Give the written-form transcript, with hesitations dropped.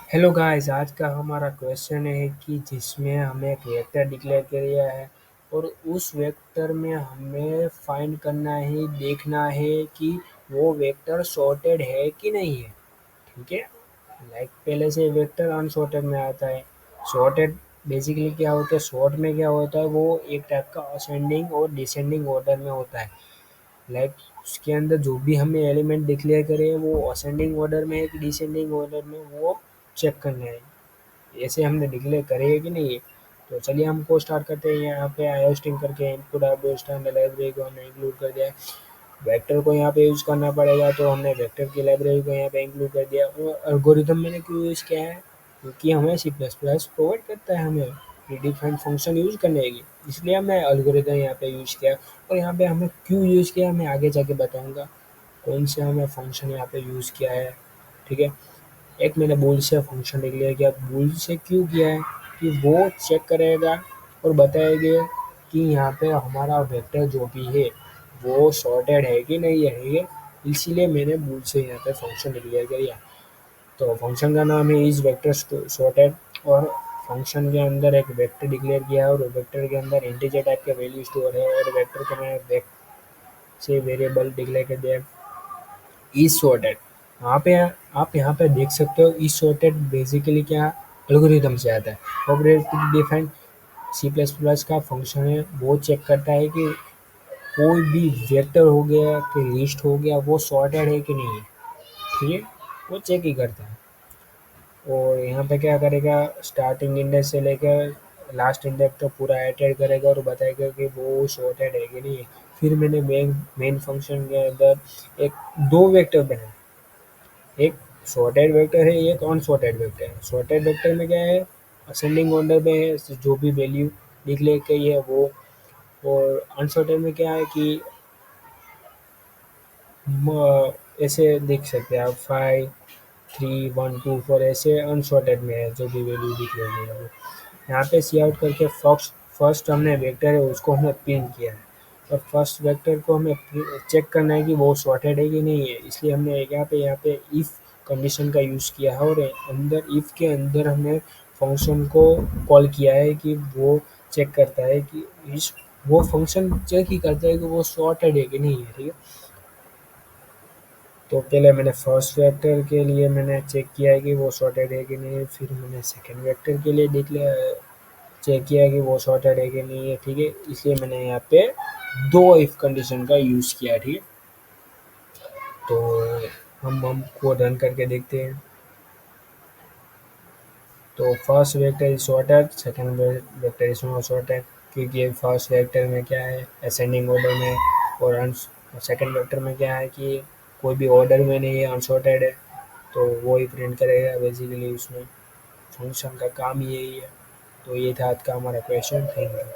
Hello guys, आज का हमारा क्वेश्चन है कि जिसमें हमें एक वेक्टर डिक्लेयर किया है और उस वेक्टर में हमें फाइंड करना है, देखना है कि वो वेक्टर सॉर्टेड है कि नहीं है। ठीक है। लाइक पहले से वेक्टर अनसॉर्टेड में आता है। सॉर्टेड बेसिकली क्या होता है, सॉर्ट में क्या होता है, वो एक टाइप का असेंडिंग और डिसेंडिंग ऑर्डर में होता है। लाइक उसके अंदर जो भी हमें एलिमेंट डिक्लेयर करे वो असेंडिंग ऑर्डर में है कि डिसेंडिंग ऑर्डर में, वो चेक करना है। ऐसे हमने डिक्लेयर करे है कि नहीं है। तो चलिए हमको स्टार्ट करते हैं। यहाँ पे आयोस्टिंग करके इनपुट आउटपुट स्टैंडर्ड लाइब्रेरी को हमने इंक्लूड कर दिया है। वेक्टर को यहाँ पे यूज़ करना पड़ेगा, तो हमने वेक्टर की लाइब्रेरी को यहाँ पे इंक्लूड कर दिया। और एल्गोरिथम मैंने क्यों यूज़ किया है, क्योंकि हमें सी प्लस प्लस प्रोवाइड करता है हमें प्रीडिफाइंड फंक्शन यूज़ करने की, इसलिए हमने एल्गोरिथम यहाँ पे यूज़ किया। और यहाँ पे हमें क्यों यूज़ किया मैं आगे जाके बताऊँगा, कौन से हमें फंक्शन यहाँ पे यूज़ किया है। ठीक है। एक मैंने बूल से फंक्शन डिक्लेयर किया। बूल से क्यों किया है कि वो चेक करेगा और बताएगा कि यहाँ पे हमारा वेक्टर जो भी है वो सॉर्टेड है कि नहीं है। ठीक है। इसीलिए मैंने बूल से यहाँ पे फंक्शन डिक्लेयर किया। तो फंक्शन का नाम है इज वेक्टर सॉर्टेड। और फंक्शन के अंदर एक वेक्टर डिक्लेयर किया है और वेक्टर के अंदर इंटीजर टाइप का वैल्यू स्टोर है। और वेक्टर को मैंने से वेरिएबल डिक्लेयर कर दिया इज सॉर्टेड। वहाँ पे आप यहाँ पे देख सकते हो, इज सॉर्टेड बेसिकली क्या एल्गोरिथम से आता है। Operator defined C plus plus का फंक्शन है, वो चेक करता है कि कोई भी वेक्टर हो गया कि लिस्ट हो गया वो सॉर्टेड है कि नहीं है। ठीक है। वो चेक ही करता है। और यहाँ पे क्या करेगा, स्टार्टिंग इंडेक्स से लेकर लास्ट इंडेक्स तक पूरा इटरेट करेगा और बताएगा कि वो सॉर्टेड है कि नहीं है। फिर मैंने मेन मेन फंक्शन के अंदर एक दो वेक्टर बनाए। एक सॉर्टेड वेक्टर है, एक अनसॉर्टेड वेक्टर है। सॉर्टेड वेक्टर में क्या है, असेंडिंग ऑर्डर में है, जो भी वैल्यू डिक्लेयर की है वो। और अनसॉर्टेड में क्या है कि ऐसे देख सकते हैं आप 5 3 1 2 4 ऐसे अनसॉर्टेड में है, जो भी वैल्यू डिक्लेयर की है वो। यहाँ पे सी आउट करके फर्स्ट फर्स्ट हमने वेक्टर है उसको हमने प्रिंट किया है। और फर्स्ट वेक्टर को हमें चेक करना है कि वो सॉर्टेड है कि नहीं है, इसलिए हमने यहाँ पे इफ़ कंडीशन का यूज़ किया है। और अंदर इफ़ के अंदर हमने फंक्शन को कॉल किया है कि वो चेक करता है कि इस वो फंक्शन चेक ही करता है कि वो सॉर्टेड है कि नहीं है। ठीक है। तो पहले मैंने फर्स्ट वेक्टर के लिए मैंने चेक किया है कि वो सॉर्टेड है कि नहीं है। फिर मैंने सेकंड वेक्टर के लिए चेक किया है कि वो सॉर्टेड है कि नहीं है। ठीक है। इसलिए मैंने यहाँ पे दो इफ कंडीशन का यूज़ किया। ठीक है। तो हम कोड रन करके देखते हैं। तो first vector is sorted, second vector is not sorted, क्योंकि फर्स्ट वेक्टर में क्या है असेंडिंग ऑर्डर में। और सेकंड वेक्टर में क्या है कि कोई भी ऑर्डर में नहीं है, अनसॉर्टेड है। तो वो ही प्रिंट करेगा बेसिकली, उसमें फंक्शन का काम ही यही है। तो ये था आज का हमारा क्वेश्चन। Thank you.